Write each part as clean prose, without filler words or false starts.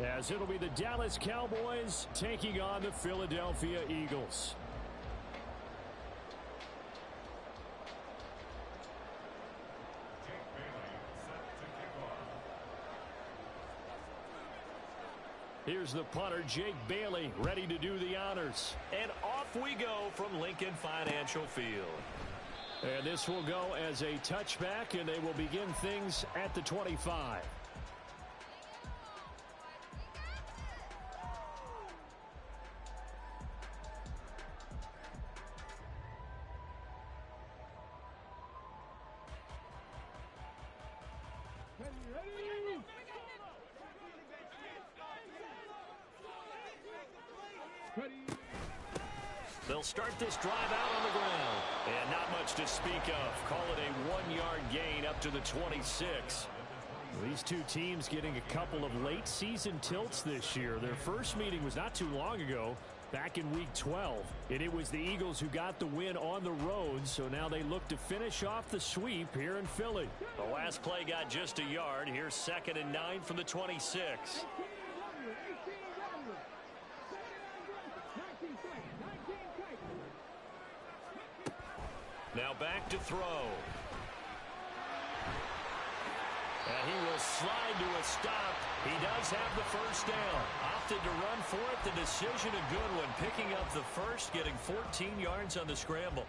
as it'll be the Dallas Cowboys taking on the Philadelphia Eagles. Here's the punter, Jake Bailey, ready to do the honors. And off we go from Lincoln Financial Field. And this will go as a touchback, and they will begin things at the 25. They'll start this drive out on the ground. And not much to speak of. Call it a 1-yard gain up to the 26. These two teams getting a couple of late season tilts this year. Their first meeting was not too long ago, back in week 12. And it was the Eagles who got the win on the road, so now they look to finish off the sweep here in Philly. The last play got just a yard. Here's 2nd and 9 from the 26. Now back to throw. And he will slide to a stop. He does have the first down. Opted to run for it. The decision a good one. Picking up the first, getting 14 yards on the scramble.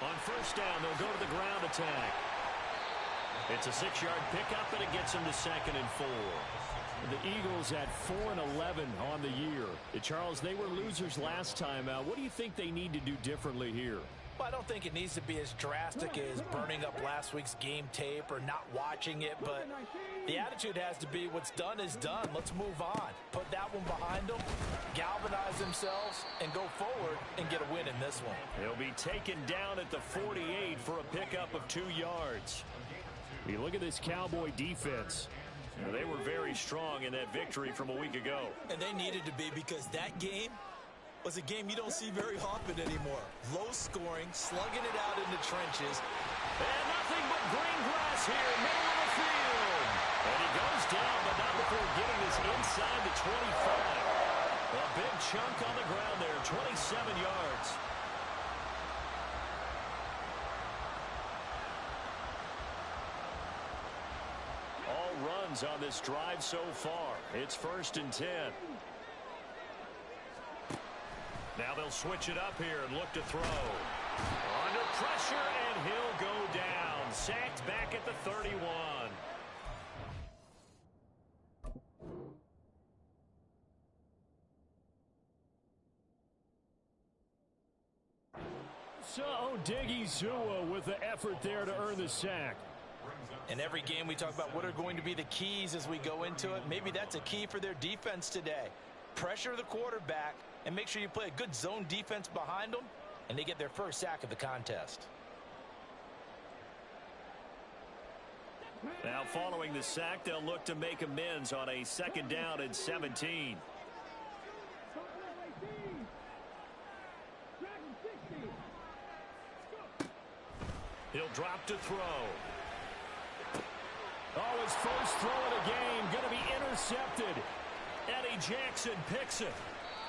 On first down, they'll go to the ground attack. It's a 6-yard pickup, and it gets them to 2nd and 4. The Eagles at 4-11 on the year. Charles, they were losers last time out. What do you think they need to do differently here? Well, I don't think it needs to be as drastic as burning up last week's game tape or not watching it, but the attitude has to be what's done is done. Let's move on. Put that one behind them, galvanize themselves, and go forward and get a win in this one. He'll be taken down at the 48 for a pickup of 2 yards. You look at this Cowboy defense. They were very strong in that victory from a week ago. And they needed to be, because that game was a game you don't see very often anymore. Low scoring, slugging it out in the trenches. And nothing but green grass here, middle of the field. And he goes down, but not before getting this inside the 25. A big chunk on the ground there, 27 yards. Runs on this drive so far. It's 1st and 10. Now they'll switch it up here and look to throw. Under pressure, and he'll go down. Sacked back at the 31. So Diggy Zua with the effort there to earn the sack. In every game we talk about what are going to be the keys as we go into it. Maybe that's a key for their defense today. Pressure the quarterback and make sure you play a good zone defense behind them, and they get their first sack of the contest. Now following the sack, they'll look to make amends on a 2nd down and 17. He'll drop to throw. Oh, his first throw of the game going to be intercepted. Eddie Jackson picks it.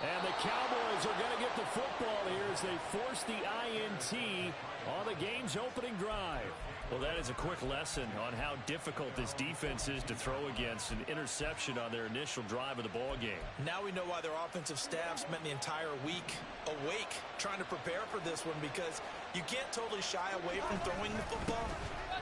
And the Cowboys are going to get the football here as they force the INT on the game's opening drive. Well, that is a quick lesson on how difficult this defense is to throw against. An interception on their initial drive of the ball game. Now we know why their offensive staff spent the entire week awake trying to prepare for this one, because you can't totally shy away from throwing the football.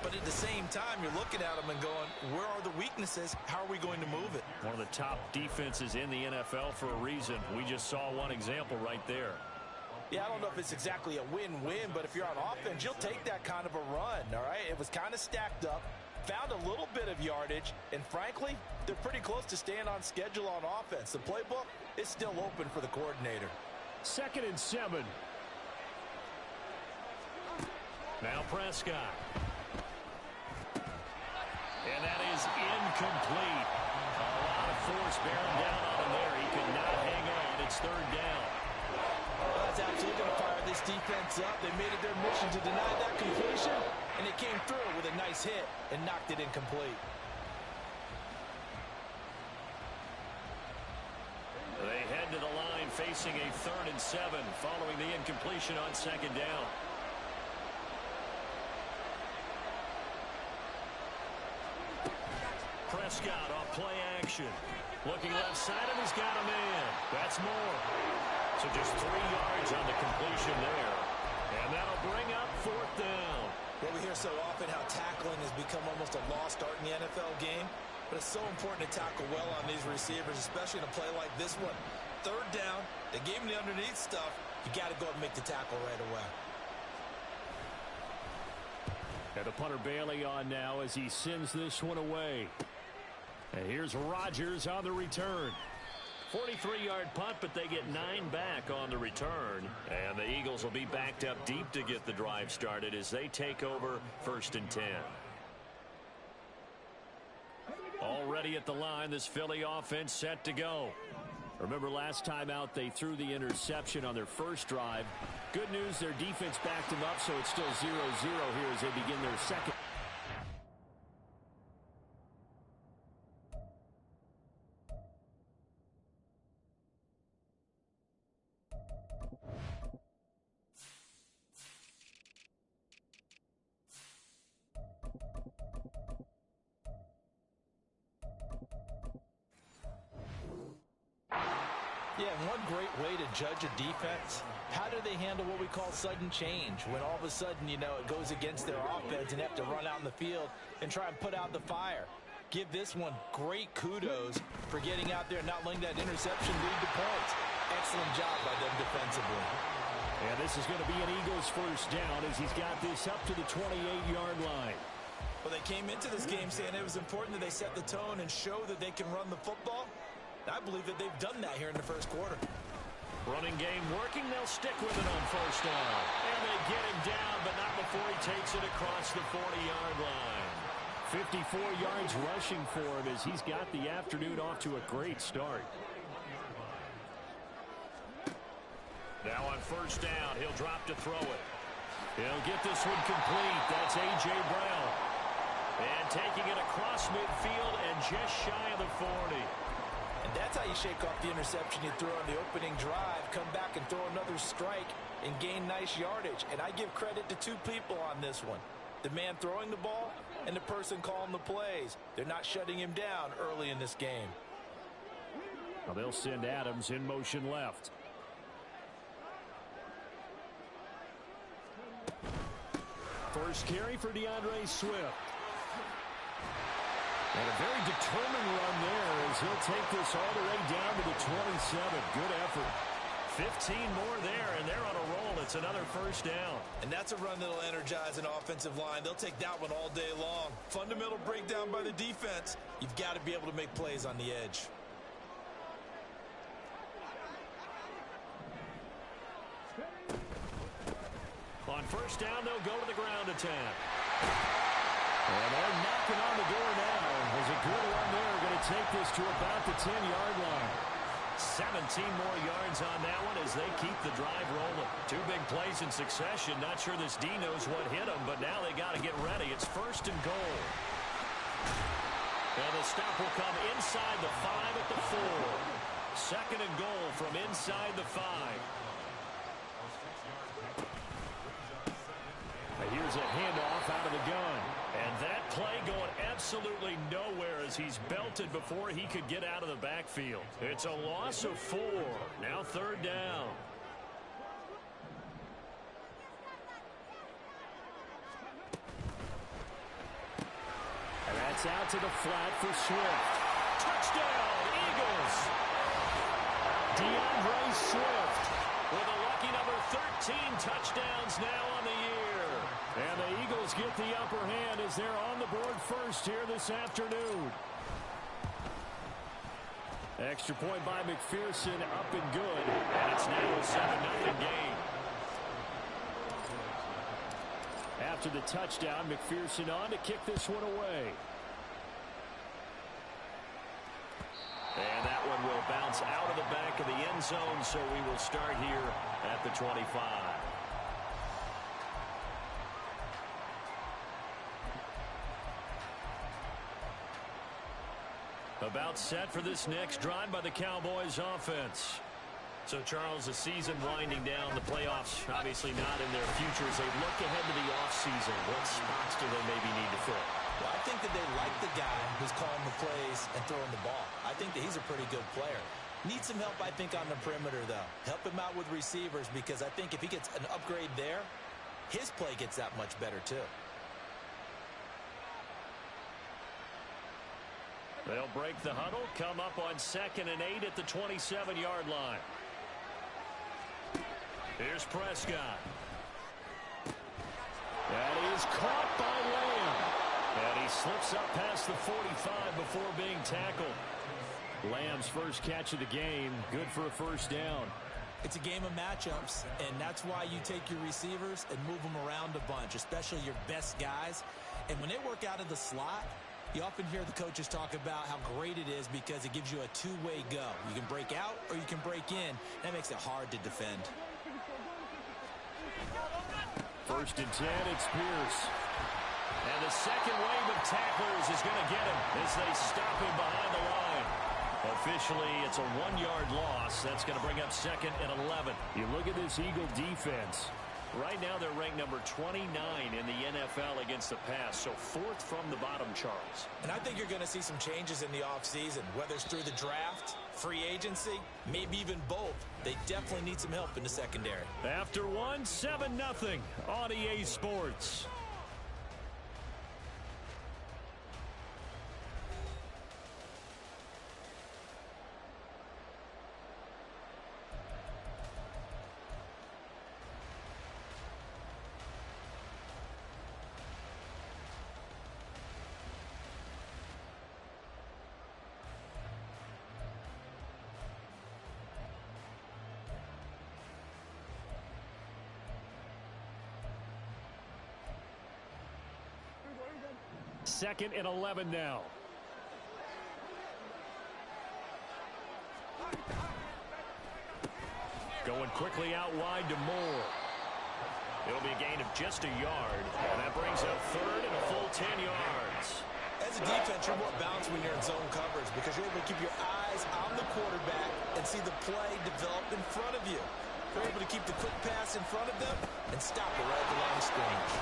But at the same time, you're looking at them and going, where are the weaknesses? How are we going to move it? One of the top defenses in the NFL for a reason. We just saw one example right there. Yeah, I don't know if it's exactly a win-win, but if you're on offense, you'll take that kind of a run, all right? It was kind of stacked up, found a little bit of yardage, and frankly, they're pretty close to staying on schedule on offense. The playbook is still open for the coordinator. 2nd and 7. Now Prescott. And that is incomplete. A lot of force bearing down on him there. He could not hang on. It's 3rd down. Well, That's absolutely going to fire this defense up. They made it their mission to deny that completion, and they came through with a nice hit and knocked it incomplete. They head to the line facing a 3rd and 7 following the incompletion on 2nd down. Prescott off play action. Looking left side, and he's got a man. That's more. So just 3 yards on the completion there. And that'll bring up 4th down. Well, we hear so often how tackling has become almost a lost art in the NFL game. But it's so important to tackle well on these receivers, especially in a play like this one. 3rd down, they gave him the underneath stuff. You got to go and make the tackle right away. And the punter Bailey on now as he sends this one away. And here's Rodgers on the return. 43-yard punt, but they get 9 back on the return. And the Eagles will be backed up deep to get the drive started as they take over 1st and 10. Already at the line, this Philly offense set to go. Remember last time out they threw the interception on their first drive. Good news, their defense backed them up, so it's still 0-0 here as they begin their second. Yeah, and one great way to judge a defense, how do they handle what we call sudden change? When all of a sudden, you know, it goes against their offense and they have to run out in the field and try and put out the fire. Give this one great kudos for getting out there and not letting that interception lead to points. Excellent job by them defensively. And this is going to be an Eagles 1st down as he's got this up to the 28-yard line. Well, they came into this game saying it was important that they set the tone and show that they can run the football. I believe that they've done that here in the 1st quarter. Running game working. They'll stick with it on 1st down. And they get him down, but not before he takes it across the 40-yard line. 54 yards rushing for him as he's got the afternoon off to a great start. Now on 1st down, he'll drop to throw it. He'll get this one complete. That's A.J. Brown. And taking it across midfield and just shy of the 40. And that's how you shake off the interception you threw on the opening drive, come back and throw another strike and gain nice yardage. And I give credit to 2 people on this one. The man throwing the ball and the person calling the plays. They're not shutting him down early in this game. Well, they'll send Adams in motion left. First carry for DeAndre Swift. And a very determined run there as he'll take this all the way down to the 27. Good effort. 15 more there, and they're on a roll. It's another 1st down. And that's a run that'll energize an offensive line. They'll take that one all day long. Fundamental breakdown by the defense. You've got to be able to make plays on the edge. On 1st down, they'll go to the ground attack. And they're knocking on the door now. There's a good one there. Going to take this to about the 10-yard line. 17 more yards on that one as they keep the drive rolling. 2 big plays in succession. Not sure this D knows what hit them, but now they got to get ready. It's 1st and goal. And the stop will come inside the 5 at the 4. 2nd and goal from inside the 5. Here's a handoff out of the gun. And that play going absolutely nowhere as he's belted before he could get out of the backfield. It's a loss of 4. Now 3rd down. And that's out to the flat for Swift. Touchdown, Eagles. DeAndre Swift with a lucky number 13 touchdowns now on the year. And the Eagles get the upper hand as they're on the board first here this afternoon. Extra point by McPherson, up and good. And it's now a 7-0 game. After the touchdown, McPherson on to kick this one away. And that one will bounce out of the back of the end zone, so we will start here at the 25. About set for this next drive by the Cowboys offense. So, Charles, the season winding down, the playoffs obviously not in their future. As they look ahead to the offseason, what spots do they maybe need to fill? Well, I think that they like the guy who's calling the plays and throwing the ball. I think that he's a pretty good player. Needs some help, I think, on the perimeter, though. Help him out with receivers, because I think if he gets an upgrade there, his play gets that much better, too. They'll break the huddle, come up on 2nd and 8 at the 27-yard line. Here's Prescott. That is caught by Lamb. And he slips up past the 45 before being tackled. Lamb's first catch of the game, good for a first down. It's a game of matchups, and that's why you take your receivers and move them around a bunch, especially your best guys. And when they work out of the slot, you often hear the coaches talk about how great it is because it gives you a two-way go. You can break out or you can break in. That makes it hard to defend. 1st and 10, it's Pierce. And the second wave of tacklers is going to get him as they stop him behind the line. Officially, it's a 1-yard loss. That's going to bring up 2nd and 11. You look at this Eagle defense. Right now, they're ranked number 29 in the NFL against the pass, so 4th from the bottom, Charles. And I think you're going to see some changes in the offseason, whether it's through the draft, free agency, maybe even both. They definitely need some help in the secondary. After 1, 7-0 on EA Sports. Second and 11 now. Going quickly out wide to Moore. It'll be a gain of just a yard, and that brings up 3rd and a full 10 yards. As a defense, you're more balanced when you're in zone coverage because you're able to keep your eyes on the quarterback and see the play develop in front of you. You're able to keep the quick pass in front of them and stop it right at the line of scrimmage.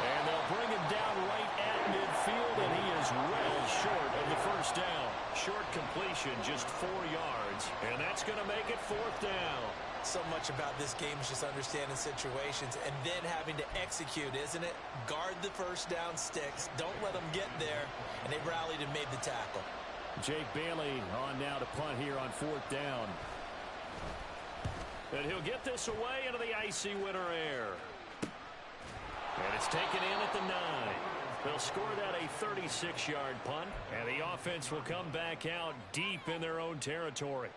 And they'll bring him down right at midfield, and he is well short of the first down. Short completion, just 4 yards, and that's going to make it 4th down. So much about this game is just understanding situations and then having to execute, isn't it? Guard the first down sticks. Don't let them get there, and they rallied and made the tackle. Jake Bailey on now to punt here on 4th down. And he'll get this away into the icy winter air. And it's taken in at the 9. They'll score that a 36-yard punt, and the offense will come back out deep in their own territory.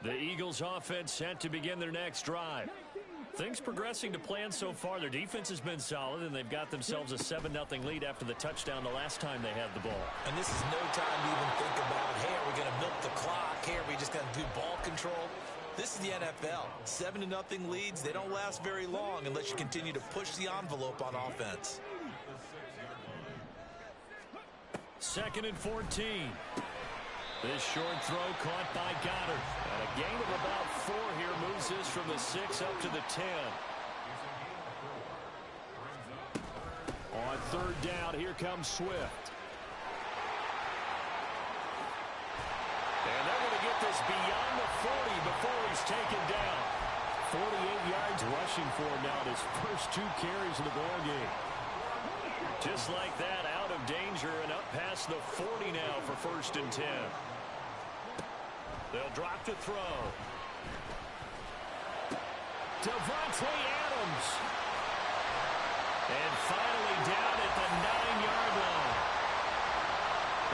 The Eagles offense set to begin their next drive. Things progressing to plan so far. Their defense has been solid, and they've got themselves a 7-0 lead after the touchdown the last time they had the ball. And this is no time to even think about, hey, are we going to milk the clock? Hey, are we just going to do ball control? This is the NFL. 7-0 leads, they don't last very long unless you continue to push the envelope on offense. 2nd and 14. This short throw caught by Goddard. And a gain of about 4 here moves this from the 6 up to the 10. On 3rd down, here comes Swift. And they're going to get this beyond the 40 before he's taken down. 48 yards rushing for him now in his first 2 carries of the ball game. Just like that, out of danger and up past the 40 now for 1st and 10. They'll drop to throw. Devontae Adams. And finally down at the 9-yard line.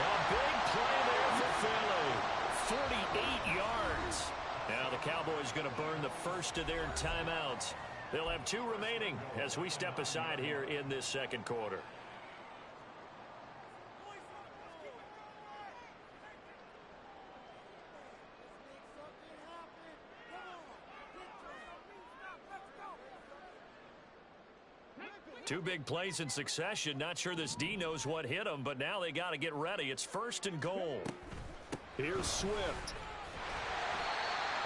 A big play there for Philly. 48 yards. Now the Cowboys going to burn the first of their timeouts. They'll have 2 remaining as we step aside here in this 2nd quarter. Two big plays in succession. Not sure this D knows what hit him, but now they got to get ready. It's 1st and goal. Here's Swift.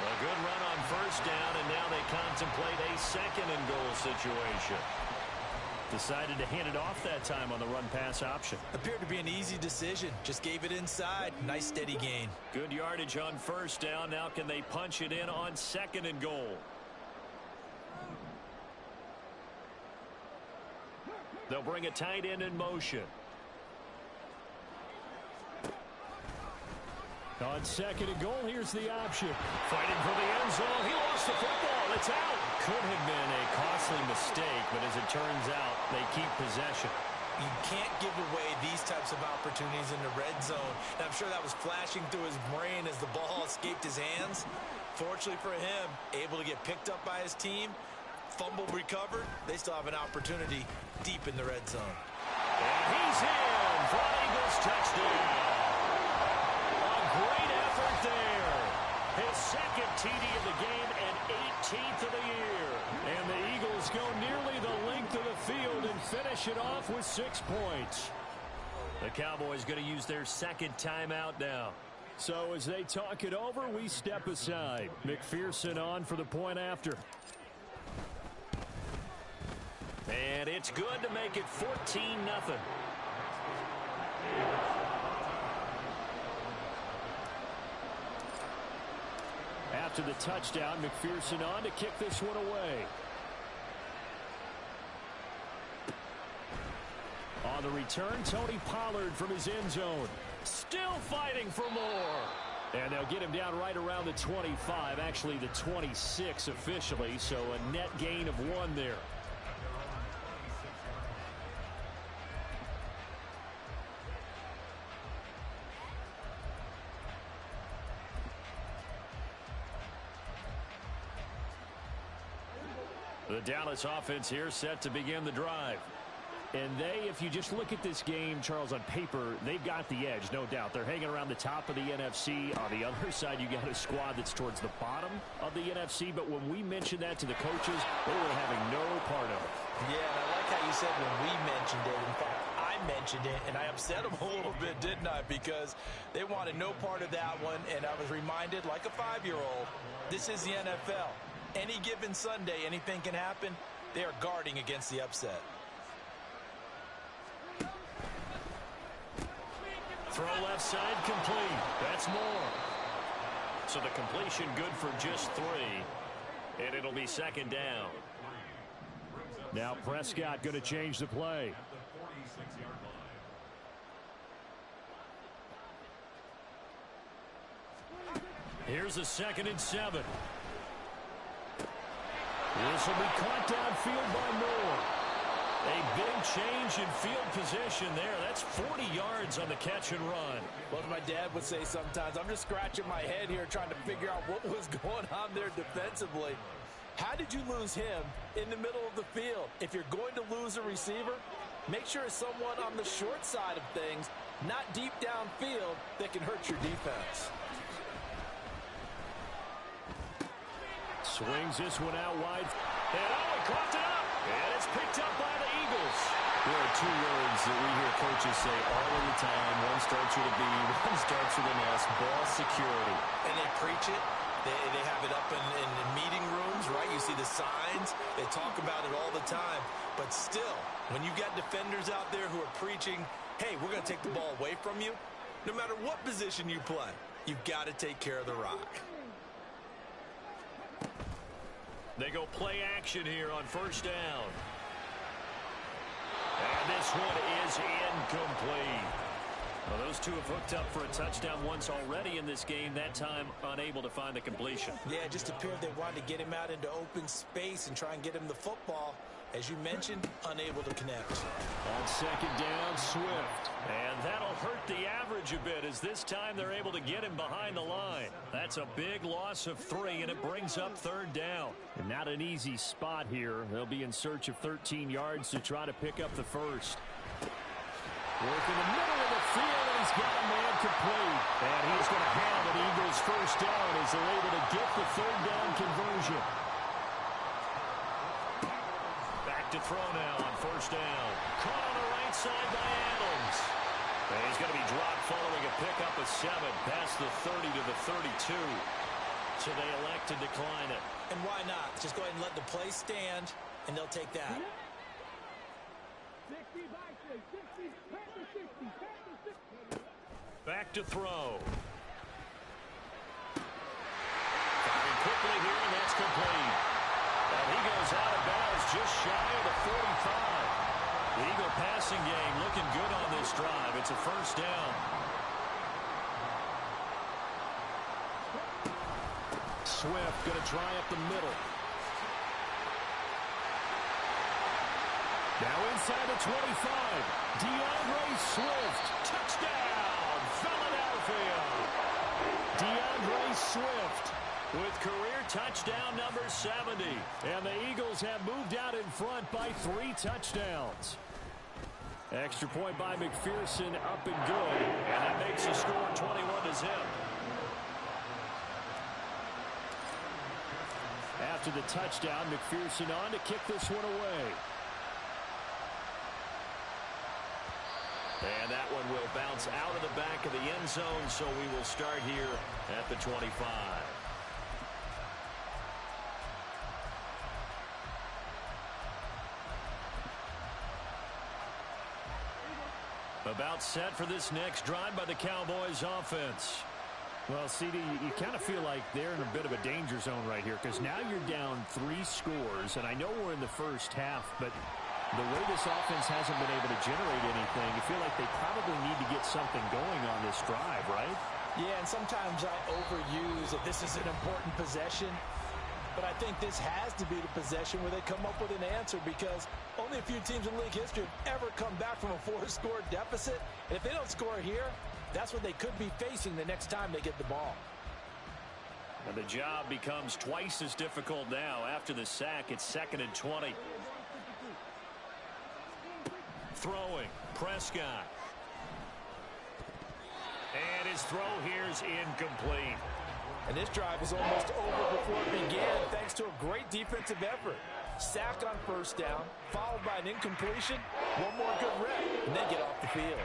A good run on 1st down, and now they contemplate a 2nd and goal situation. Decided to hand it off that time on the run-pass option. Appeared to be an easy decision. Just gave it inside. Nice steady gain. Good yardage on 1st down. Now can they punch it in on 2nd and goal? They'll bring a tight end in motion. On 2nd and goal, here's the option. Fighting for the end zone. He lost the football. It's out. Could have been a costly mistake, but as it turns out, they keep possession. You can't give away these types of opportunities in the red zone. And I'm sure that was flashing through his brain as the ball escaped his hands. Fortunately for him, able to get picked up by his team. Fumble recovered. They still have an opportunity deep in the red zone. And he's in for an Eagles touchdown. A great effort there. His 2nd TD of the game and 18th of the year. And the Eagles go nearly the length of the field and finish it off with 6 points. The Cowboys going to use their 2nd timeout now. So as they talk it over, we step aside. McPherson on for the point after. And it's good to make it 14-0. After the touchdown, McPherson on to kick this one away. On the return, Tony Pollard from his end zone. Still fighting for more. And they'll get him down right around the 25, actually the 26 officially, so a net gain of 1 there. The Dallas offense here set to begin the drive. And they, if you just look at this game, Charles, on paper, they've got the edge, no doubt. They're hanging around the top of the NFC. On the other side, you got a squad that's towards the bottom of the NFC. But when we mentioned that to the coaches, they were having no part of it. Yeah, and I like how you said when we mentioned it. In fact, I mentioned it, and I upset them a little bit, didn't I? Because they wanted no part of that one, and I was reminded, like a 5-year-old, this is the NFL. Any given Sunday, anything can happen. They are guarding against the upset. Throw left side complete. That's more. So the completion good for just 3. And it'll be 2nd down. Now Prescott going to change the play. Here's a 2nd and 7. This will be caught downfield by Moore. A big change in field position there. That's 40 yards on the catch and run. Well, as my dad would say sometimes, I'm just scratching my head here trying to figure out what was going on there defensively. How did you lose him in the middle of the field? If you're going to lose a receiver, make sure it's someone on the short side of things, not deep downfield, that can hurt your defense. Swings this one out wide. And he caught it up. And it's picked up by the Eagles. There are 2 words that we hear coaches say all of the time. One starts with a B, one starts with an S. Ball security. And they preach it. They have it up in meeting rooms, right? You see the signs. They talk about it all the time. But still, when you got defenders out there who are preaching, hey, we're going to take the ball away from you, no matter what position you play, you've got to take care of the rock. They go play action here on 1st down. And this one is incomplete. Well, those two have hooked up for a touchdown once already in this game. That time unable to find the completion. Yeah, it just appeared they wanted to get him out into open space and try and get him the football. As you mentioned, unable to connect. On 2nd down, Swift. And that'll hurt the average a bit as this time they're able to get him behind the line. That's a big loss of 3, and it brings up 3rd down. And not an easy spot here. They'll be in search of 13 yards to try to pick up the first. Work in the middle of the field, and he's got a man complete. And he's going to have an Eagles 1st down as they're able to get the 3rd down conversion. Back to throw now on first down. Caught on the right side by Adams. And he's going to be dropped following a pickup of 7 past the 30 to the 32. So they elect to decline it. And why not? Just go ahead and let the play stand, and they'll take that. Back to throw. Firing quickly here, and that's complete. And he goes out of bounds just shy of the 45. The Eagle passing game looking good on this drive. It's a first down. Swift going to try up the middle. Now inside the 25. DeAndre Swift. Touchdown, Philadelphia. DeAndre Swift with career touchdown number 70. And the Eagles have moved out in front by 3 touchdowns. Extra point by McPherson, up and good. And that makes the score 21-0. After the touchdown, McPherson on to kick this one away. And that one will bounce out of the back of the end zone, so we will start here at the 25. About set for this next drive by the Cowboys offense. Well, CD, you kind of feel like they're in a bit of a danger zone right here because now you're down 3 scores, and I know we're in the first half, but the way this offense hasn't been able to generate anything, you feel like they probably need to get something going on this drive, right? Yeah, and sometimes I overuse that this is an important possession, but I think this has to be the possession where they come up with an answer because only a few teams in league history have ever come back from a 4-score deficit, and if they don't score here, that's what they could be facing the next time they get the ball. And the job becomes twice as difficult now. After the sack, it's 2nd and 20. Throwing, Prescott. And his throw here is incomplete. And this drive is almost over before it began thanks to a great defensive effort. Sack on first down, followed by an incompletion, one more good rep, and then get off the field.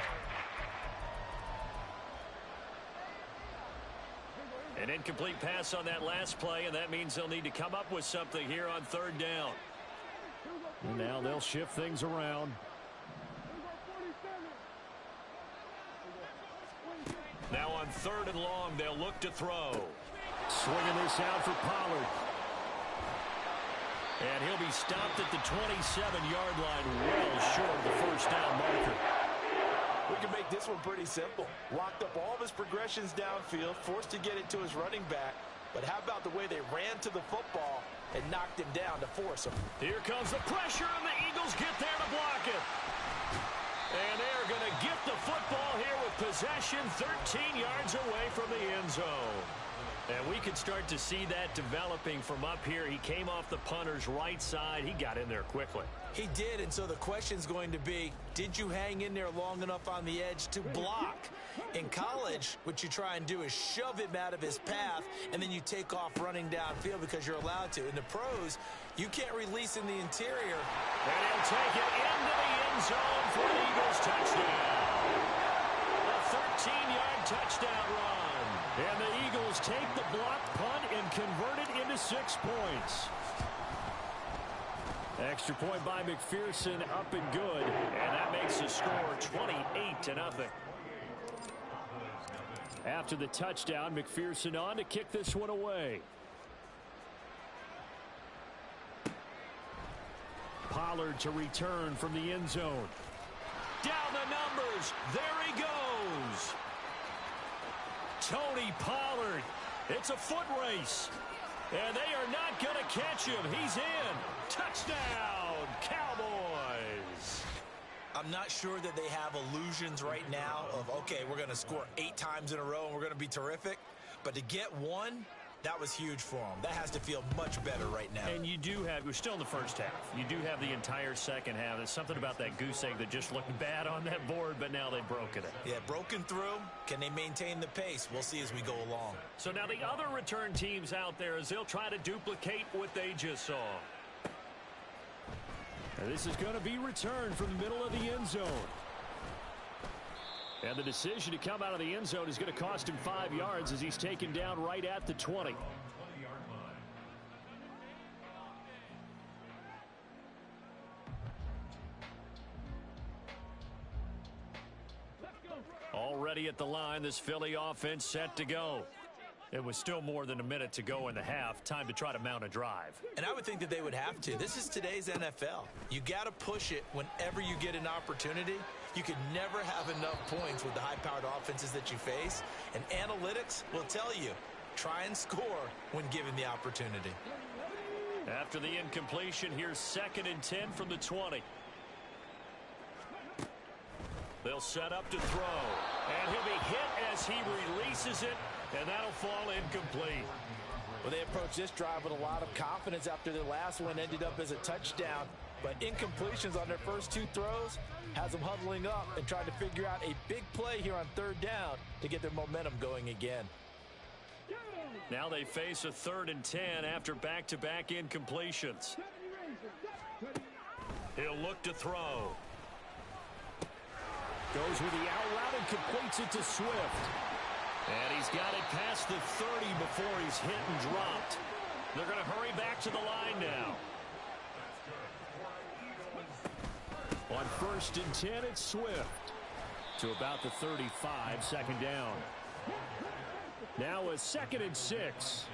An incomplete pass on that last play, and that means they'll need to come up with something here on 3rd down. And now they'll shift things around. Now on 3rd and long, they'll look to throw. Swinging this out for Pollard. And he'll be stopped at the 27-yard line, well short of the first down marker. We can make this one pretty simple. Locked up all of his progressions downfield, forced to get it to his running back. But how about the way they ran to the football and knocked him down to force him? Here comes the pressure, and the Eagles get there to block it. And they're going to get the football here with possession 13 yards away from the end zone. And we can start to see that developing from up here. He came off the punter's right side. He got in there quickly. He did, and so the question's going to be, did you hang in there long enough on the edge to block? In college, what you try and do is shove him out of his path, and then you take off running downfield because you're allowed to. In the pros, you can't release in the interior. And he'll take it into the end zone for an Eagles touchdown. A 13-yard touchdown run. And the Eagles take the blocked punt and convert it into 6 points. Extra point by McPherson, up and good. And that makes the score 28-0. After the touchdown, McPherson on to kick this one away. Pollard to return from the end zone. Down the numbers. There he goes. Tony Pollard. It's a foot race. And they are not going to catch him. He's in. Touchdown, Cowboys. I'm not sure that they have illusions right now of, okay, we're going to score 8 times in a row and we're going to be terrific. But to get one, that was huge for them. That has to feel much better right now. And you do have, we're still in the first half. You do have the entire second half. There's something about that goose egg that just looked bad on that board, but now they've broken it. Yeah, broken through. Can they maintain the pace? We'll see as we go along. So now the other return teams out there, as they'll try to duplicate what they just saw. And this is going to be returned from the middle of the end zone. And the decision to come out of the end zone is going to cost him 5 yards as he's taken down right at the 20. Already at the line, this Philly offense set to go. It was still more than a minute to go in the half. Time to try to mount a drive. And I would think that they would have to. This is today's NFL. You got to push it whenever you get an opportunity. You can never have enough points with the high-powered offenses that you face. And analytics will tell you, try and score when given the opportunity. After the incompletion, here's 2nd and 10 from the 20. They'll set up to throw. And he'll be hit as he releases it. And that'll fall incomplete. Well, they approached this drive with a lot of confidence after their last one ended up as a touchdown. But incompletions on their first 2 throws has them huddling up and trying to figure out a big play here on 3rd down to get their momentum going again. Now they face a 3rd and 10 after back-to-back incompletions. He'll look to throw. Goes with the out route and completes it to Swift. And he's got it past the 30 before he's hit and dropped. They're going to hurry back to the line now. On 1st and 10, it's Swift. To about the 35, 2nd down. Now a 2nd and 6.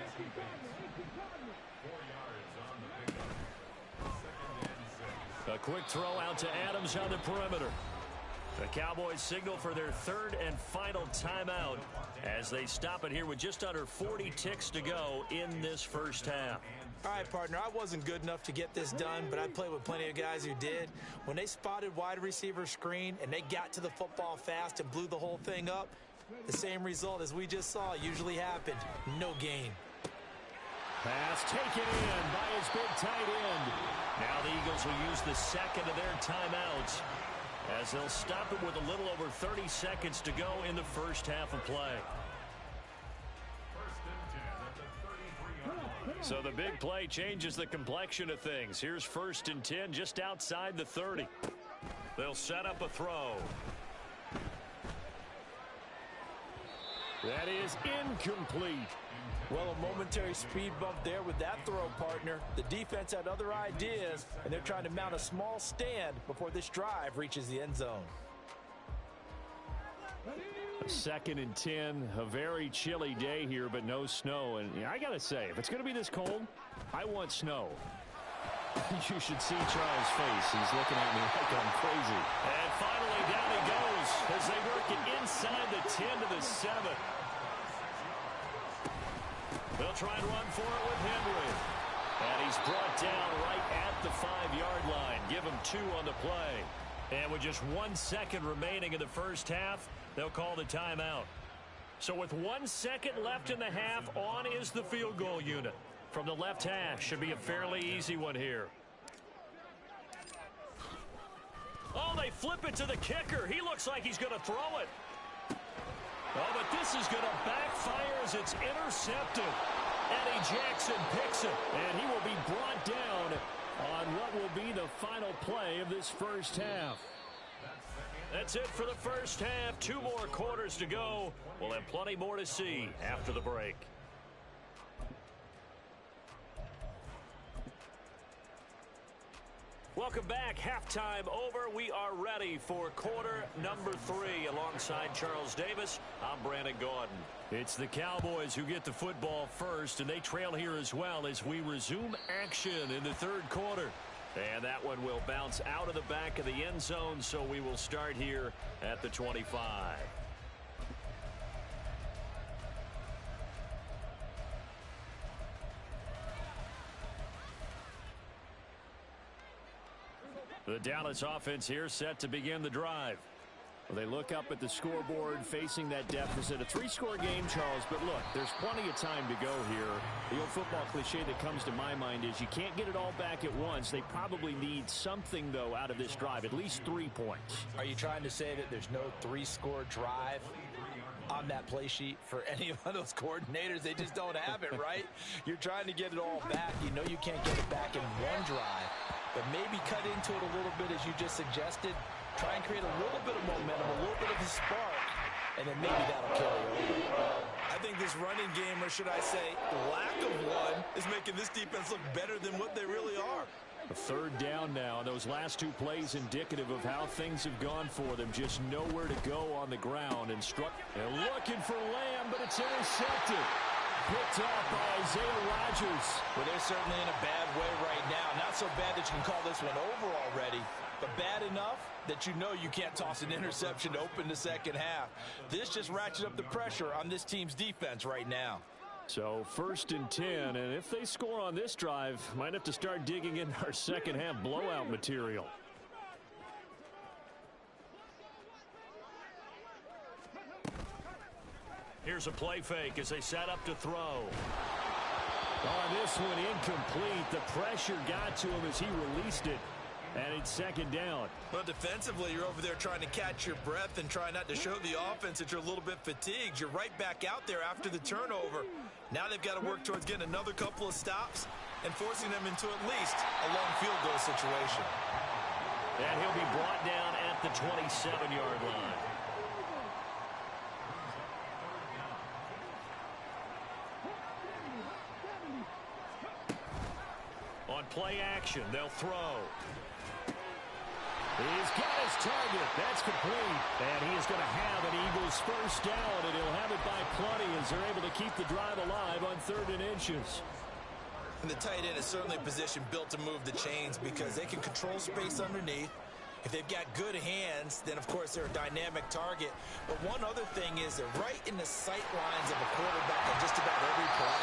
A quick throw out to Adams on the perimeter. The Cowboys signal for their 3rd and final timeout as they stop it here with just under 40 ticks to go in this first half. All right, partner, I wasn't good enough to get this done, but I played with plenty of guys who did. When they spotted wide receiver screen and they got to the football fast and blew the whole thing up, the same result as we just saw usually happened. No gain. Pass taken in by his big tight end. Now the Eagles will use the 2nd of their timeouts as they'll stop it with a little over 30 seconds to go in the first half of play. So the big play changes the complexion of things. Here's 1st and 10 just outside the 30. They'll set up a throw. That is incomplete. Well, a momentary speed bump there with that throw, partner. The defense had other ideas, and they're trying to mount a small stand before this drive reaches the end zone. 2nd and 10, a very chilly day here, but no snow. And I got to say, if it's going to be this cold, I want snow. You should see Charles' face. He's looking at me like I'm crazy. And finally, down he goes as they work it inside the 10 to the 7. They'll try and run for it with Henry. And he's brought down right at the 5-yard line. Give him 2 on the play. And with just 1 second remaining in the first half, they'll call the timeout. So with 1 second left in the half, on is the field goal unit. From the left hash, should be a fairly easy one here. Oh, they flip it to the kicker. He looks like he's going to throw it. Oh, but this is going to backfire as it's intercepted. Eddie Jackson picks it, and he will be brought down on what will be the final play of this first half. That's it for the first half. 2 more quarters to go. We'll have plenty more to see after the break. Welcome back. Halftime over. We are ready for quarter number 3. Alongside Charles Davis, I'm Brandon Gaudin. It's the Cowboys who get the football first, and they trail here as well as we resume action in the 3rd quarter. And that one will bounce out of the back of the end zone, so we will start here at the 25. The Dallas offense here set to begin the drive. Well, they look up at the scoreboard facing that deficit. A 3-score game, Charles, but look, there's plenty of time to go here. The old football cliche that comes to my mind is you can't get it all back at once. They probably need something, though, out of this drive, at least 3 points. Are you trying to say that there's no 3-score drive on that play sheet for any of those coordinators? They just don't have it, right? You're trying to get it all back. You know you can't get it back in one drive. but maybe cut into it a little bit as you just suggested. Try and create a little bit of momentum, a little bit of a spark, and then maybe that'll carry over. I think this running game, or should I say lack of one, is making this defense look better than what they really are. A third down now. Those last two plays indicative of how things have gone for them. Just nowhere to go on the ground. And looking for Lamb, but it's intercepted. Picked up by Isaiah Rodgers. Well, they're certainly in a bad way right now. Not so bad that you can call this one over already, but bad enough that you know you can't toss an interception to open the second half. This just ratchets up the pressure on this team's defense right now. So 1st and 10, and if they score on this drive, might have to start digging in our second half blowout material. Here's a play fake as they set up to throw. On this one, incomplete. The pressure got to him as he released it. And it's second down. Well, defensively, you're over there trying to catch your breath and try not to show the offense that you're a little bit fatigued. You're right back out there after the turnover. Now they've got to work towards getting another couple of stops and forcing them into at least a long field goal situation. And he'll be brought down at the 27-yard line. On play action, they'll throw. He's got his target. That's complete. And he is going to have an Eagles first down, and he'll have it by plenty as they're able to keep the drive alive on 3rd and inches. And the tight end is certainly a position built to move the chains because they can control space underneath. If they've got good hands, then, of course, they're a dynamic target. But one other thing is they're right in the sight lines of a quarterback on just about every play.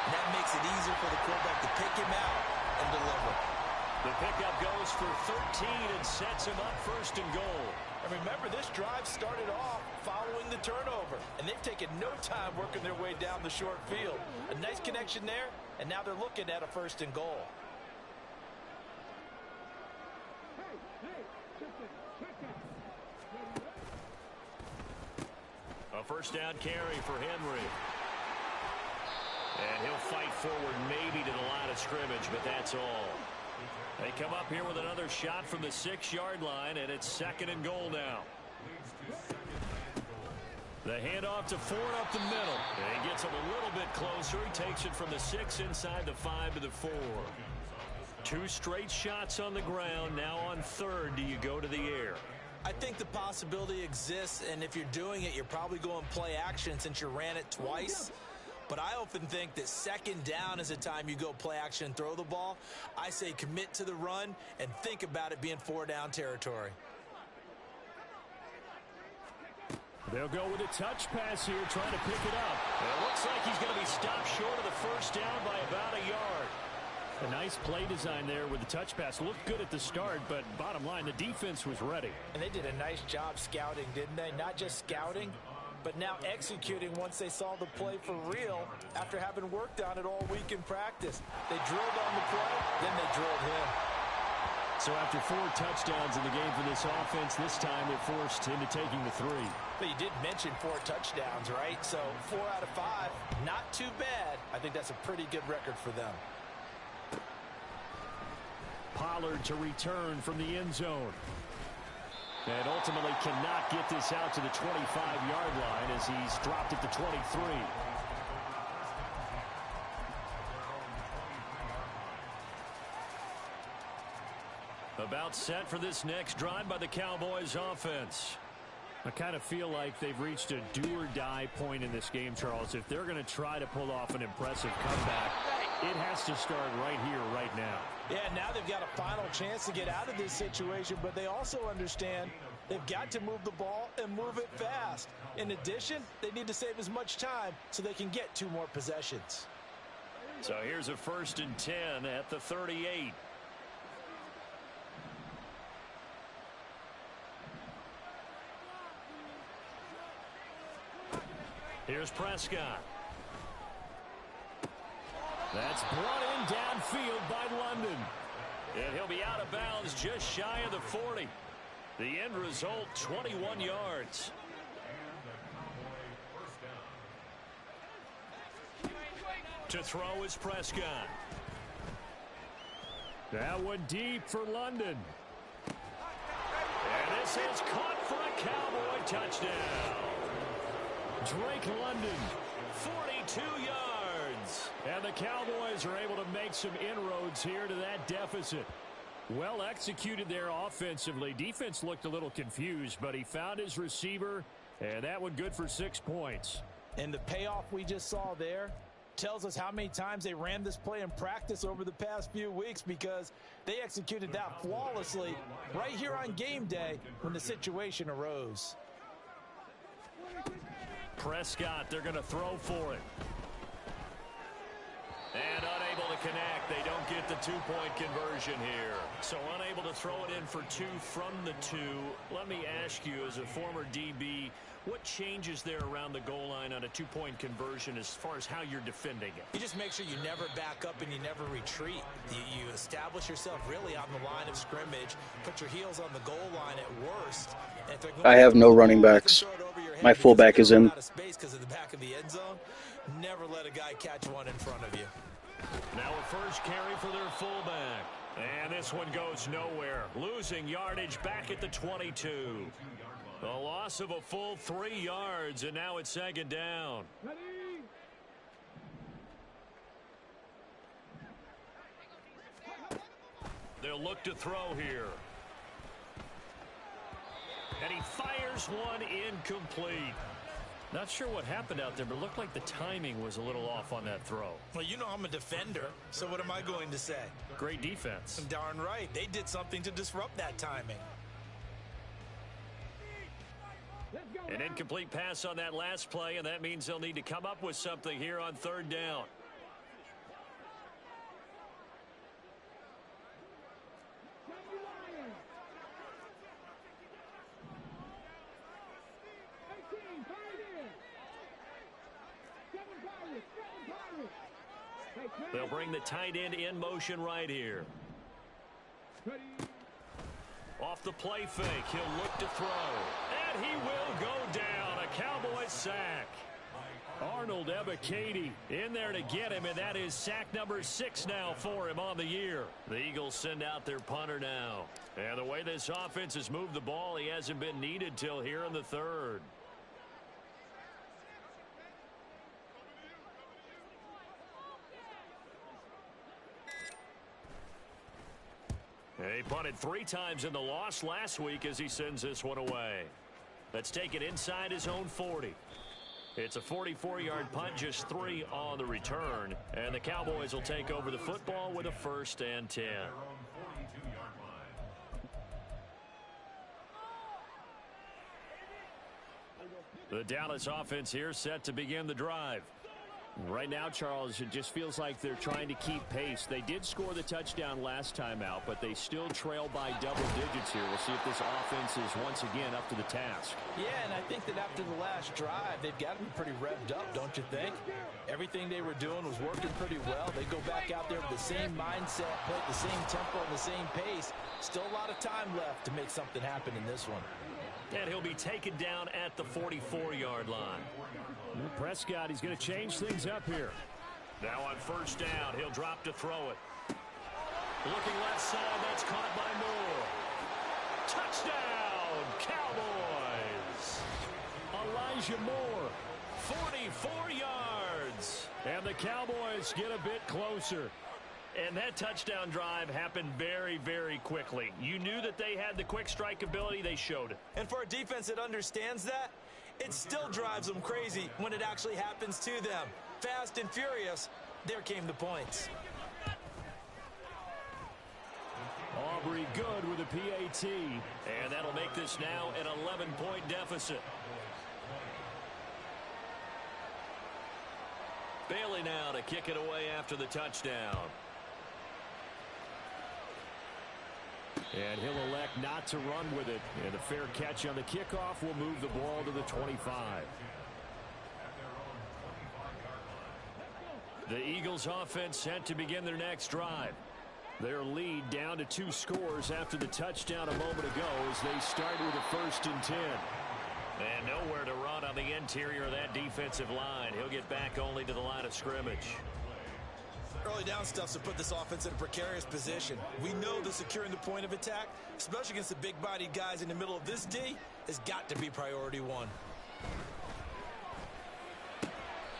And that makes it easier for the quarterback to pick him out and deliver. The pickup goes for 13 and sets him up 1st and goal. And remember, this drive started off following the turnover, and they've taken no time working their way down the short field. A nice connection there, and now they're looking at a 1st and goal. A first down carry for Henry. And he'll fight forward maybe to the line of scrimmage, but that's all. They come up here with another shot from the 6-yard line, and it's 2nd and goal now. The handoff to Ford up the middle. And he gets him a little bit closer. He takes it from the 6 inside the 5 to the 4. 2 straight shots on the ground. Now on 3rd, do you go to the air? I think the possibility exists, and if you're doing it, you're probably going play action since you ran it twice. But I often think that 2nd down is a time you go play action and throw the ball. I say commit to the run and think about it being 4-down territory. They'll go with a touch pass here, trying to pick it up. It looks like he's going to be stopped short of the 1st down by about a yard. A nice play design there with the touch pass. Looked good at the start, but bottom line, the defense was ready. And they did a nice job scouting, didn't they? Not just scouting, but now executing once they saw the play for real after having worked on it all week in practice. They drilled on the play, then they drilled him. So after 4 touchdowns in the game for this offense, this time they're forced into taking the 3. But you did mention 4 touchdowns, right? So 4 out of 5, not too bad. I think that's a pretty good record for them. Pollard to return from the end zone. And ultimately cannot get this out to the 25-yard line as he's dropped at the 23. About set for this next drive by the Cowboys offense. I kind of feel like they've reached a do-or-die point in this game, Charles. If they're going to try to pull off an impressive comeback, it has to start right here, right now. Yeah, now they've got a final chance to get out of this situation, but they also understand they've got to move the ball and move it fast. In addition, they need to save as much time so they can get 2 more possessions. So here's a 1st and 10 at the 38. Here's Prescott. That's brought in downfield by London. And he'll be out of bounds just shy of the 40. The end result, 21 yards. To throw is Prescott. That one deep for London. And this is caught for a Cowboy touchdown. Drake London, 42 yards. And the Cowboys are able to make some inroads here to that deficit. Well executed there offensively. Defense looked a little confused, but he found his receiver, and that one good for 6 points. And the payoff we just saw there tells us how many times they ran this play in practice over the past few weeks, because they executed that flawlessly right here on game day when the situation arose. Prescott, they're going to throw for it. And unable to connect. They don't get the 2-point conversion here. So unable to throw it in for 2 from the 2. Let me ask you, as a former DB, what changes there around the goal line on a 2-point conversion as far as how you're defending it? You just make sure you never back up and you never retreat. You establish yourself really on the line of scrimmage, put your heels on the goal line at worst. I have no running backs. My fullback is in. Out of space because of the back of the end zone. Never let a guy catch one in front of you. Now a first carry for their fullback. And this one goes nowhere. Losing yardage back at the 22. A loss of a full 3 yards, and now it's 2nd down. They'll look to throw here. And he fires one incomplete. Not sure what happened out there, but it looked like the timing was a little off on that throw. Well, you know I'm a defender, so what am I going to say? Great defense. Darn right. They did something to disrupt that timing. An incomplete pass on that last play, and that means they'll need to come up with something here on 3rd down. They'll bring the tight end in motion right here. Off the play fake, he'll look to throw. And he will go down. A Cowboy sack. Arnold Ebiketie in there to get him, and that is sack number 6 now for him on the year. The Eagles send out their punter now. And the way this offense has moved the ball, he hasn't been needed till here in the 3rd. He punted 3 times in the loss last week as he sends this one away. Let's take it inside his own 40. It's a 44-yard punt, just 3 on the return. And the Cowboys will take over the football with a 1st and 10. The Dallas offense here set to begin the drive. Right now, Charles, it just feels like they're trying to keep pace. They did score the touchdown last time out, but they still trail by double digits here. We'll see if this offense is once again up to the task. Yeah, and I think that after the last drive, they've got to be pretty revved up, don't you think? Everything they were doing was working pretty well. They go back out there with the same mindset, play at the same tempo and the same pace. Still a lot of time left to make something happen in this one. And he'll be taken down at the 44-yard line. Prescott, he's going to change things up here. Now on 1st down, he'll drop to throw it. Looking left side, that's caught by Moore. Touchdown, Cowboys! Elijah Moore, 44 yards. And the Cowboys get a bit closer. And that touchdown drive happened very, very quickly. You knew that they had the quick strike ability. They showed it. And for a defense that understands that, it still drives them crazy when it actually happens to them. Fast and furious, there came the points. Aubrey good with a PAT. And that'll make this now an 11-point deficit. Bailey now to kick it away after the touchdown. And he'll elect not to run with it. And a fair catch on the kickoff will move the ball to the 25. The Eagles offense set to begin their next drive. Their lead down to 2 scores after the touchdown a moment ago as they start with a 1st and 10. And nowhere to run on the interior of that defensive line. He'll get back only to the line of scrimmage. Earl, early down stuff to put this offense in a precarious position. We know that securing the point of attack, especially against the big-bodied guys in the middle of this D, has got to be priority one.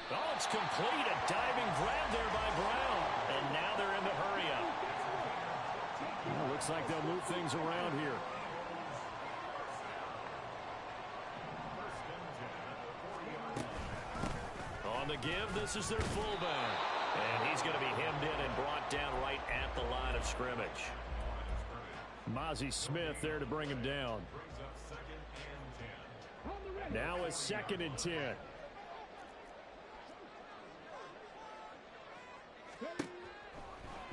Oh, it's complete. A diving grab there by Brown. And now they're in the hurry-up. Well, looks like they'll move things around here. On the give, this is their fullback. And he's going to be hemmed in and brought down right at the line of scrimmage. Mozzie Smith there to bring him down. Now a 2nd and 10.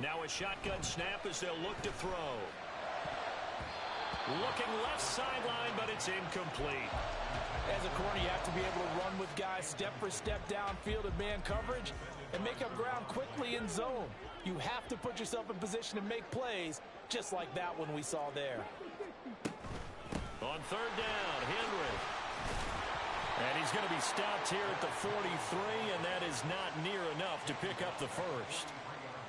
Now a shotgun snap as they'll look to throw. Looking left sideline, but it's incomplete. As a corner, you have to be able to run with guys step for step downfield in man coverage and make up ground quickly in zone. You have to put yourself in position to make plays, just like that one we saw there. On 3rd down, Henry. And he's going to be stopped here at the 43, and that is not near enough to pick up the first.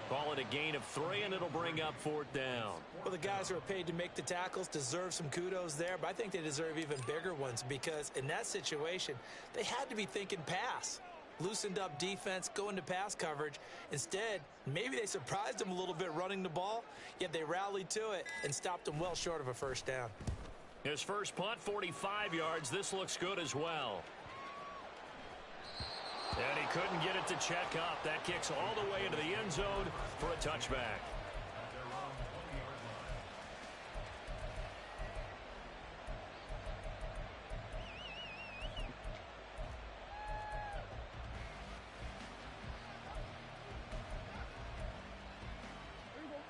Call it a gain of 3, and it'll bring up 4th down. Well, the guys who are paid to make the tackles deserve some kudos there, but I think they deserve even bigger ones because in that situation, they had to be thinking pass. Loosened up defense, going to pass coverage. Instead, maybe they surprised them a little bit running the ball, yet they rallied to it and stopped them well short of a first down. His first punt, 45 yards. This looks good as well. And he couldn't get it to check up. That kicks all the way into the end zone for a touchback.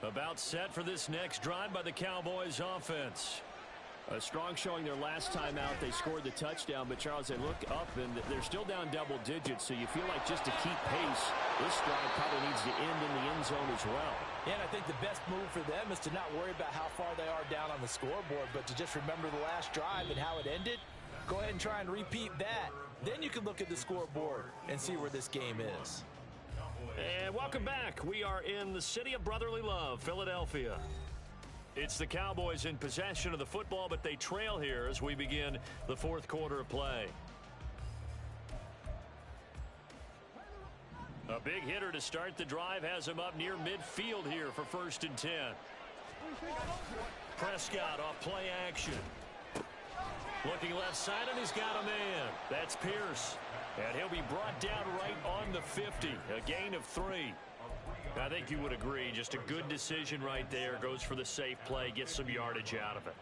About set for this next drive by the Cowboys offense. A strong showing their last time out. They scored the touchdown, but Charles, they look up and they're still down double digits, so you feel like just to keep pace, this drive probably needs to end in the end zone as well. Yeah, and I think the best move for them is to not worry about how far they are down on the scoreboard, but to just remember the last drive and how it ended. Go ahead and try and repeat that. Then you can look at the scoreboard and see where this game is. And welcome back. We are in the city of brotherly love, Philadelphia. It's the Cowboys in possession of the football, but they trail here as we begin the 4th quarter of play. A big hitter to start the drive has him up near midfield here for 1st and 10. Prescott off play action. Looking left side, and he's got a man. That's Pierce. And he'll be brought down right on the 50. A gain of 3. I think you would agree. Just a good decision right there. Goes for the safe play. Gets some yardage out of it.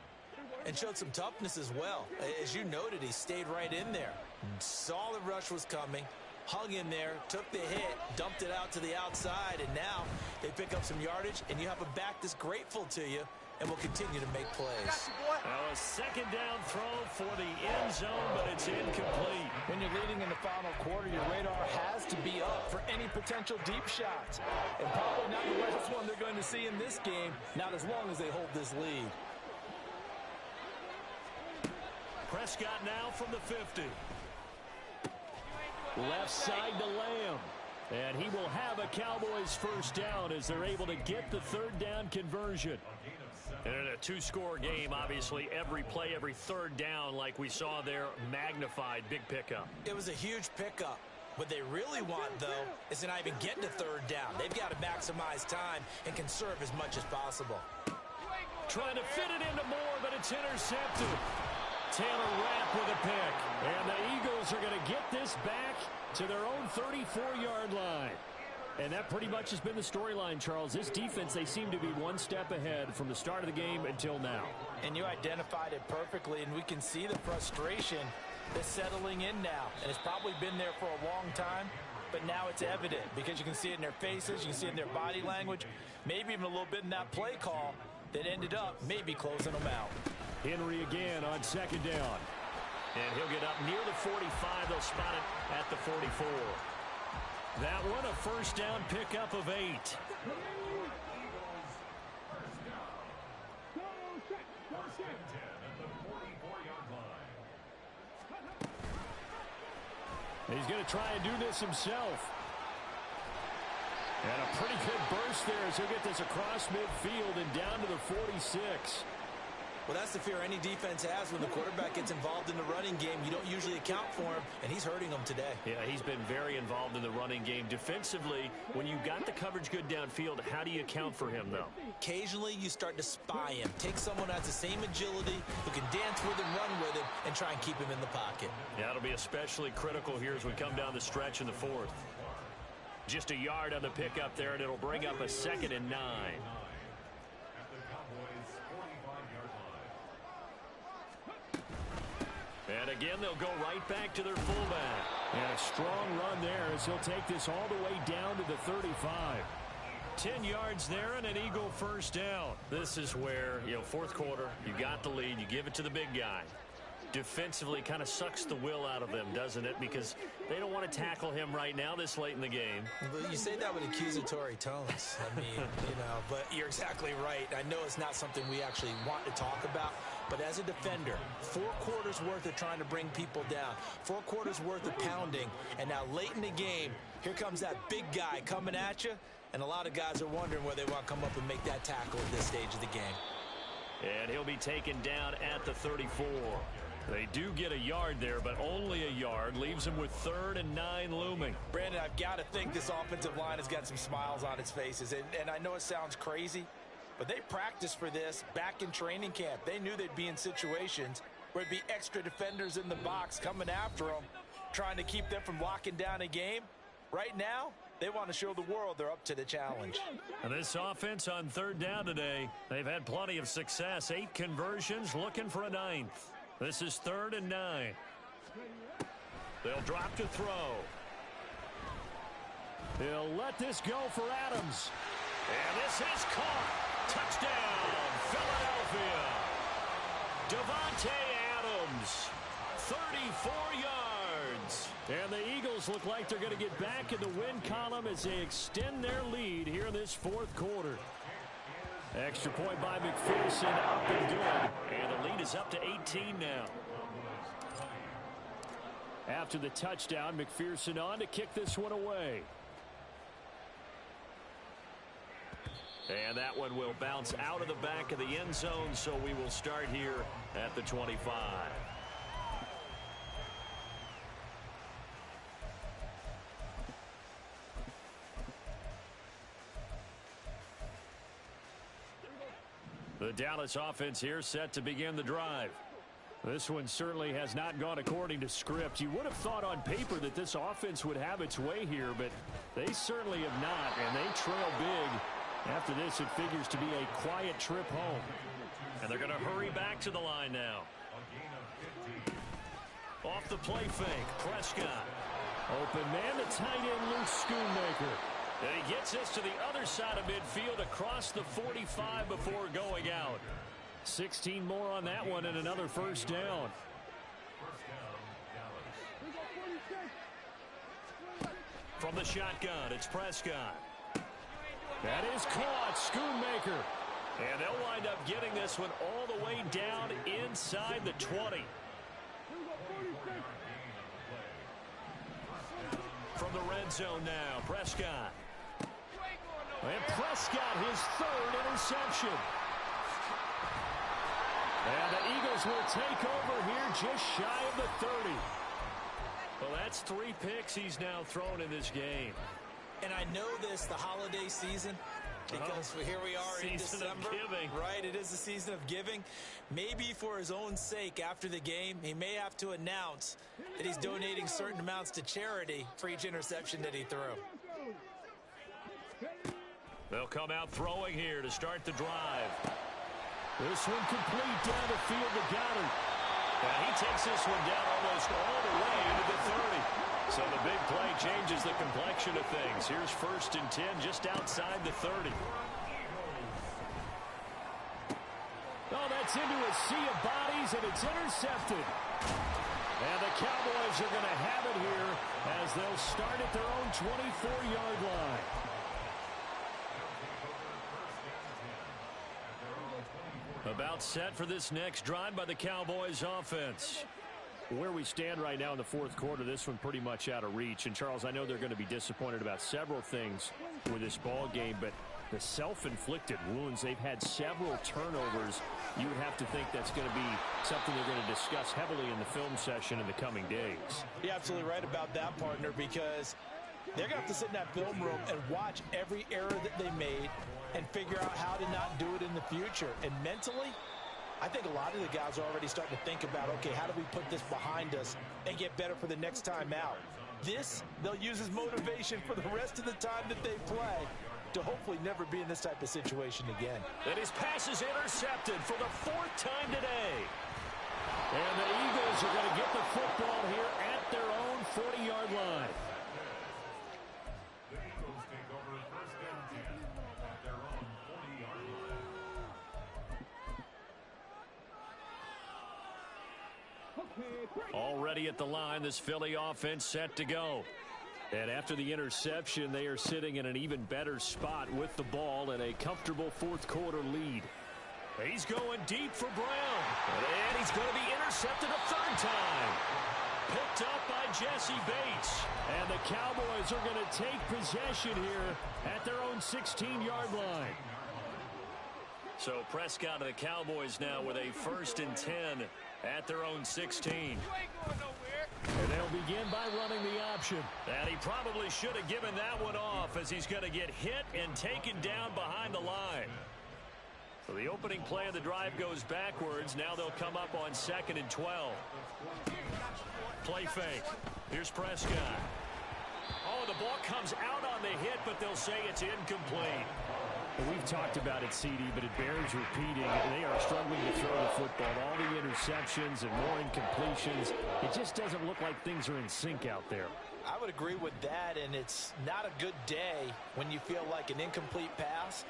And showed some toughness as well. As you noted, he stayed right in there. Saw the rush was coming. Hung in there. Took the hit. Dumped it out to the outside. And now they pick up some yardage. And you have a back that's grateful to you. And will continue to make plays. Now a 2nd down throw for the end zone, but it's incomplete. When you're leading in the final quarter, your radar has to be up for any potential deep shots. And probably not the last one they're going to see in this game, not as long as they hold this lead. Prescott now from the 50. Left side to Lamb. And he will have a Cowboys first down as they're able to get the 3rd down conversion. And in a 2-score game, obviously, every play, every 3rd down, like we saw there, magnified. Big pickup. It was a huge pickup. What they really want, though, is to not even get to 3rd down. They've got to maximize time and conserve as much as possible. Trying to fit it into Moore, but it's intercepted. Taylor Rapp with a pick. And the Eagles are going to get this back to their own 34-yard line. And that pretty much has been the storyline, Charles. This defense, they seem to be one step ahead from the start of the game until now. And you identified it perfectly, and we can see the frustration that's settling in now. And it's probably been there for a long time, but now it's evident because you can see it in their faces, you can see it in their body language, maybe even a little bit in that play call that ended up maybe closing them out. Henry again on 2nd down. And he'll get up near the 45. They'll spot it at the 44. That one, a first down pickup of 8. He's going to try and do this himself. And a pretty good burst there as he'll get this across midfield and down to the 46. Well, that's the fear any defense has when the quarterback gets involved in the running game. You don't usually account for him, and he's hurting them today. Yeah, he's been very involved in the running game. Defensively, when you got the coverage good downfield, how do you account for him, though? Occasionally, you start to spy him. Take someone who has the same agility, who can dance with him, run with him, and try and keep him in the pocket. Yeah, it'll be especially critical here as we come down the stretch in the fourth. Just a yard on the pickup there, and it'll bring up a 2nd and 9. And again, they'll go right back to their fullback. And a strong run there as he'll take this all the way down to the 35. 10 yards there and an Eagle first down. This is where, fourth quarter, you got the lead, you give it to the big guy. Defensively kind of sucks the will out of them, doesn't it? Because they don't want to tackle him right now this late in the game. But you say that with accusatory tones. I mean, but you're exactly right. I know it's not something we actually want to talk about. But as a defender, 4 quarters worth of trying to bring people down, 4 quarters worth of pounding, and now late in the game, here comes that big guy coming at you, and a lot of guys are wondering where they want to come up and make that tackle at this stage of the game. And he'll be taken down at the 34. They do get a yard there, but only a yard. Leaves him with 3rd and 9 looming. Brandon, I've got to think this offensive line has got some smiles on its faces. And I know it sounds crazy, but they practiced for this back in training camp. They knew they'd be in situations where there'd be extra defenders in the box coming after them, trying to keep them from locking down a game. Right now, they want to show the world they're up to the challenge. And this offense on 3rd down today, they've had plenty of success. 8 conversions, looking for a 9th. This is 3rd and 9. They'll drop to throw. He'll let this go for Adams. And this is caught. Touchdown, Philadelphia. Devontae Adams, 34 yards. And the Eagles look like they're going to get back in the win column as they extend their lead here in this 4th quarter. Extra point by McPherson, up and good. And the lead is up to 18 now. After the touchdown, McPherson on to kick this one away. And that one will bounce out of the back of the end zone, so we will start here at the 25. The Dallas offense here set to begin the drive. This one certainly has not gone according to script. You would have thought on paper that this offense would have its way here, but they certainly have not, and they trail big. After this, it figures to be a quiet trip home. And they're going to hurry back to the line now. Off the play fake, Prescott. Open man, the tight end, Luke Schoonmaker. And he gets this to the other side of midfield across the 45 before going out. 16 more on that one and another first down. From the shotgun, it's Prescott. That is caught, Schoonmaker. And they'll wind up getting this one all the way down inside the 20. From the red zone now, Prescott. And Prescott, his 3rd interception. And the Eagles will take over here just shy of the 30. Well, that's 3 picks he's now thrown in this game. And I know this, the holiday season, because here we are in December. Right, it is the season of giving. Maybe for his own sake after the game, he may have to announce that he's donating certain amounts to charity for each interception that he threw. They'll come out throwing here to start the drive. This one complete down the field to Goddard. And he takes this one down almost all the way into the 30. So the big play changes the complexion of things. Here's 1st and 10 just outside the 30. Oh, that's into a sea of bodies, and it's intercepted. And the Cowboys are going to have it here as they'll start at their own 24-yard line. About set for this next drive by the Cowboys offense. Where we stand right now in the fourth quarter, this one pretty much out of reach. And, Charles, I know they're going to be disappointed about several things with this ball game, but the self-inflicted wounds, they've had several turnovers. You would have to think that's going to be something they're going to discuss heavily in the film session in the coming days. You're absolutely right about that, partner, because they're going to have to sit in that film room and watch every error that they made and figure out how to not do it in the future. And mentally, I think a lot of the guys are already starting to think about, okay, how do we put this behind us and get better for the next time out? This, they'll use as motivation for the rest of the time that they play to hopefully never be in this type of situation again. And his pass is intercepted for the fourth time today. And the Eagles are going to get the football here at their own 40-yard line. Already at the line, this Philly offense set to go. And after the interception, they are sitting in an even better spot with the ball and a comfortable fourth quarter lead. He's going deep for Brown. And he's going to be intercepted a third time. Picked up by Jesse Bates. And the Cowboys are going to take possession here at their own 16-yard line. So Prescott and the Cowboys now with a 1st and 10 at their own 16. And they'll begin by running the option. And he probably should have given that one off, as he's going to get hit and taken down behind the line. So the opening play of the drive goes backwards. Now they'll come up on 2nd and 12. Play fake. Here's Prescott. Oh, the ball comes out on the hit, but they'll say it's incomplete. And we've talked about it, CD, but it bears repeating. They are struggling to throw the football. All the interceptions and more incompletions. It just doesn't look like things are in sync out there. I would agree with that, and it's not a good day when you feel like an incomplete pass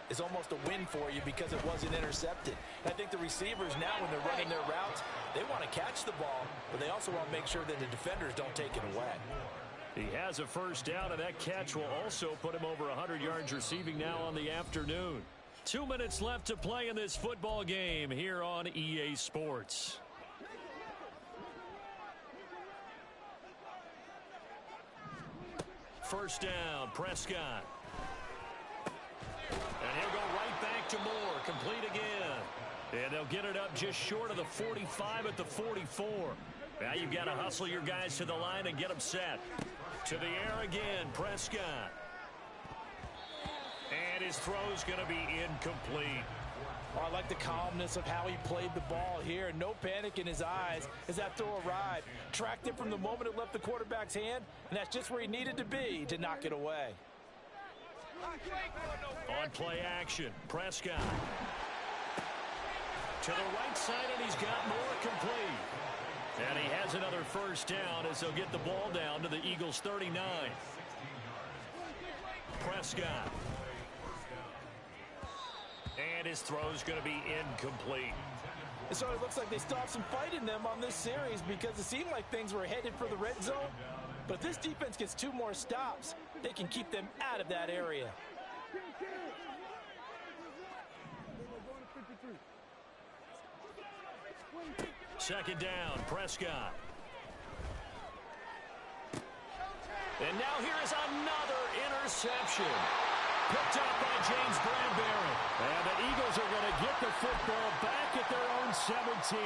is almost a win for you because it wasn't intercepted. And I think the receivers now, when they're running their routes, they want to catch the ball, but they also want to make sure that the defenders don't take it away. He has a first down, and that catch will also put him over 100 yards receiving now on the afternoon. 2 minutes left to play in this football game here on EA Sports. First down, Prescott. And he'll go right back to Moore, complete again. And they'll get it up just short of the 45 at the 44. Now you've got to hustle your guys to the line and get them set. To the air again, Prescott. And his throw's going to be incomplete. Oh, I like the calmness of how he played the ball here. No panic in his eyes as that throw arrived. Tracked it from the moment it left the quarterback's hand, and that's just where he needed to be to knock it away. On play action, Prescott. To the right side, and he's got more complete. And he has another first down as they'll get the ball down to the Eagles' 39. Prescott. And his throw's going to be incomplete. So it looks like they still have some fight in them on this series because it seemed like things were headed for the red zone. But if this defense gets 2 more stops, they can keep them out of that area. Second down, Prescott. And now here is another interception. Picked up by James Bradbury. And the Eagles are going to get the football back at their own 17.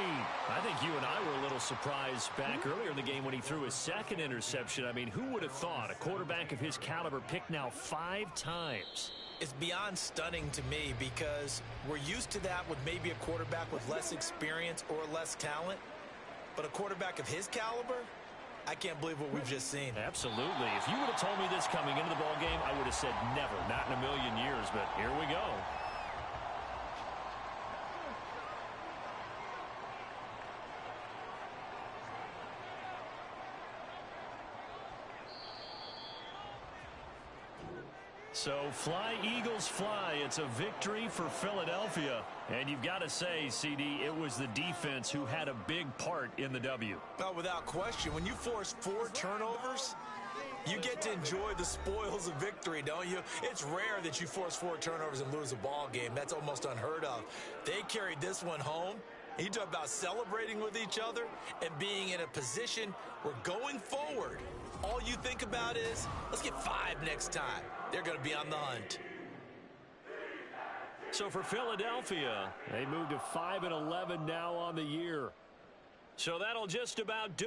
I think you and I were a little surprised back earlier in the game when he threw his second interception. I mean, who would have thought a quarterback of his caliber picked now 5 times? It's beyond stunning to me because we're used to that with maybe a quarterback with less experience or less talent. But a quarterback of his caliber, I can't believe what we've just seen. Absolutely. If you would have told me this coming into the ballgame, I would have said never, not in a million years. But here we go. So fly, Eagles, fly. It's a victory for Philadelphia. And you've got to say, CD, it was the defense who had a big part in the W. Oh, without question. When you force 4 turnovers, you get to enjoy the spoils of victory, don't you? It's rare that you force 4 turnovers and lose a ball game. That's almost unheard of. They carried this one home, You talk about celebrating with each other and being in a position where going forward, all you think about is, let's get 5 next time. They're going to be on the hunt. So for Philadelphia, they moved to 5-11 now on the year. So that'll just about do